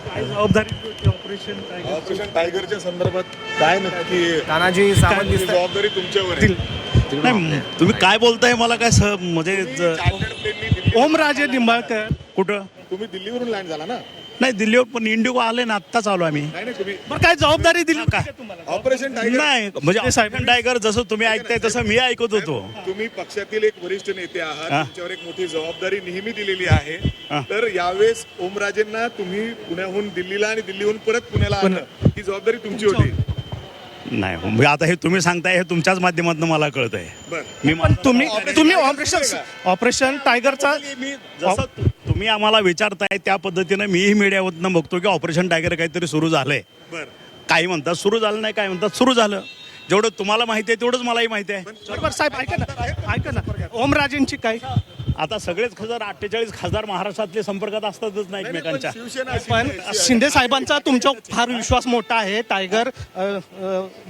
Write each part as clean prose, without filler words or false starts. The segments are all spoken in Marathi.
काय जबाबदारी ऑपरेशन टायगरच्या संदर्भात काय नक्की तानाजी सावंत दिसतंय. जबाबदारी तुमच्यावर आहे. नाही तुम्ही काय बोलताय मला काय म्हणजे चार्टर्ड प्लेननी दिल्ली ओमराजे निंबाळकर कुठं तुम्ही दिल्लीवरून लँड झाला ना? नाही दिल्लीवर पण इंडिगो आले ना आत्ताच आलो आम्ही. नाही नाही तुम्ही बरं काय जबाबदारी दिली काय तुम्हाला ऑपरेशन टायगर नाही म्हणजे ऑपरेशन टायगर जसं तुम्ही ऐकताय तसं मी ऐकत होतो. तुम्ही पक्षातील एक वरिष्ठ नेते आहात, हा. तुमच्यावर एक मोठी जबाबदारी नेहमी दिलेली आहे. हा. तर यावेळेस ओमराजेंना तुम्ही पुण्याहून दिल्लीला आणि दिल्लीहून परत पुण्याला आणलं, ही जबाबदारी तुमची होती. नाही म्हणजे आता हे तुम्ही सांगताय हे तुमच्याच माध्यमातून मला कळत आहे. बर मी पण तुम्ही Operation ऑपरेशन टायगरचा मी जसं तुम्ही आम्हाला विचारताय त्या पद्धतीनं मीही मीडियावरनं बघतो की ऑपरेशन टायगर काहीतरी सुरू झालंय. बर काही म्हणतात सुरू झालं नाही, काही म्हणतात सुरू झालं. जेवढं तुम्हाला माहिती आहे तेवढंच मलाही माहिती आहे. बरोबर साहेब, ऐका ना ओमराजेंची काय आता सगळेच खासदार 48 खासदार महाराष्ट्रातले संपर्कात असतातच ना एकमेकांच्या. शिवसेना पण शिंदे साहेबांचा तुमच्यावर फार विश्वास मोठा आहे. टायगर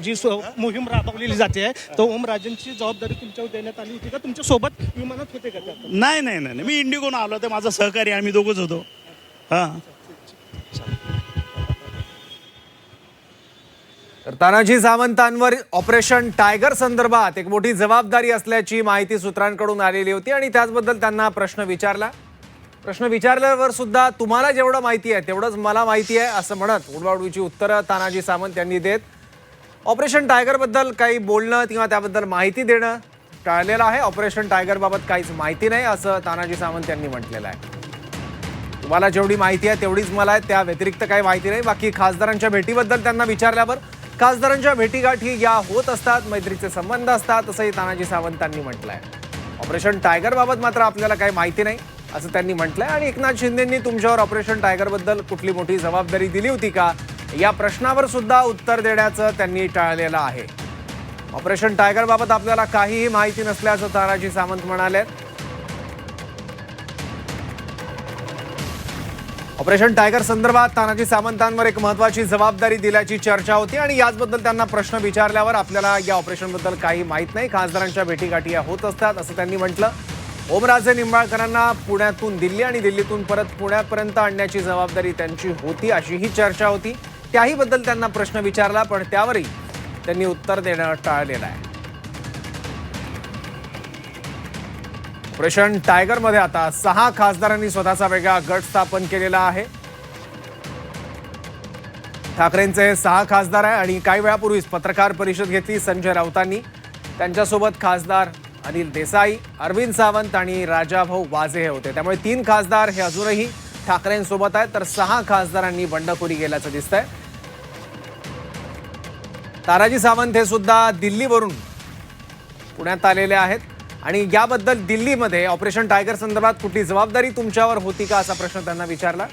जी मोहीम राबवलेली जाते तो ओमराजेंची जबाबदारी तुमच्यावर देण्यात आली होती का? तुमच्या सोबत विमानात होते का त्या? नाही नाही नाही मी इंडिगोनं आलो ते माझा सहकारी आम्ही दोघंच होतो. हां तर तानाजी सावंतांवर ऑपरेशन टायगर संदर्भात एक मोठी जबाबदारी असल्याची माहिती सूत्रांकडून आलेली होती आणि त्याचबद्दल त्यांना प्रश्न विचारल्यावर सुद्धा तुम्हाला जेवढं माहिती आहे तेवढंच मला माहिती आहे असं म्हणत उडवाउडवीची उत्तरं तानाजी सावंत यांनी देत ऑपरेशन टायगरबद्दल काही बोलणं किंवा त्याबद्दल माहिती देणं टाळलेलं आहे. ऑपरेशन टायगरबाबत काहीच माहिती नाही असं तानाजी सावंत यांनी म्हटलेलं आहे. तुम्हाला जेवढी माहिती आहे तेवढीच मला आहे, त्या व्यतिरिक्त काही माहिती नाही. बाकी खासदारांच्या भेटीबद्दल त्यांना विचारल्यावर खासदारांच्या भेटीगाठी या होत असतात, मैत्रीचे संबंध असतात असंही तानाजी सावंतांनी म्हटलंय. ऑपरेशन टायगरबाबत मात्र आपल्याला काही माहिती नाही असं त्यांनी म्हटलंय. आणि एकनाथ शिंदेंनी तुमच्यावर ऑपरेशन टायगरबद्दल कुठली मोठी जबाबदारी दिली होती का या प्रश्नावर सुद्धा उत्तर देण्याचं त्यांनी टाळलेलं आहे. ऑपरेशन टायगरबाबत आपल्याला काहीही माहिती नसल्याचं तानाजी सावंत म्हणाले. ऑपरेशन टायगर संदर्भात तानाजी सावंतांवर एक महत्त्वाची जबाबदारी दिल्याची चर्चा होती आणि याचबद्दल त्यांना प्रश्न विचारल्यावर आपल्याला या ऑपरेशनबद्दल काही माहीत नाही, खासदारांच्या भेटीगाठी या होत असतात असं त्यांनी म्हटलं. ओमराजे निंबाळकरांना पुण्यातून दिल्ली आणि दिल्लीतून परत पुण्यापर्यंत आणण्याची जबाबदारी त्यांची होती अशी ही चर्चा होती. त्याहीबद्दल त्यांना प्रश्न विचारला पण त्यावरही त्यांनी उत्तर देणं टाळलेलं आहे. ऑपरेशन टायगरमध्ये आता 6 खासदारांनी स्वतःचा वेगळा गट स्थापन केलेला आहे. ठाकरेंचे 6 खासदार आहे आणि काही वेळापूर्वीच पत्रकार परिषद घेतली संजय राऊतांनी. त्यांच्यासोबत खासदार अनिल देसाई, अरविंद सावंत आणि राजाभाऊ वाजे हे होते. त्यामुळे 3 खासदार हे अजूनही ठाकरेंसोबत आहेत तर 6 खासदारांनी बंडखोरी केल्याचं दिसतंय. तानाजी सावंत हे सुद्धा दिल्लीवरून पुण्यात आलेले आहेत आणि याबद्दल दिल्लीमध्ये ऑपरेशन टायगर संदर्भात कुठली जबाबदारी तुमच्यावर होती का असा प्रश्न त्यांना विचारला.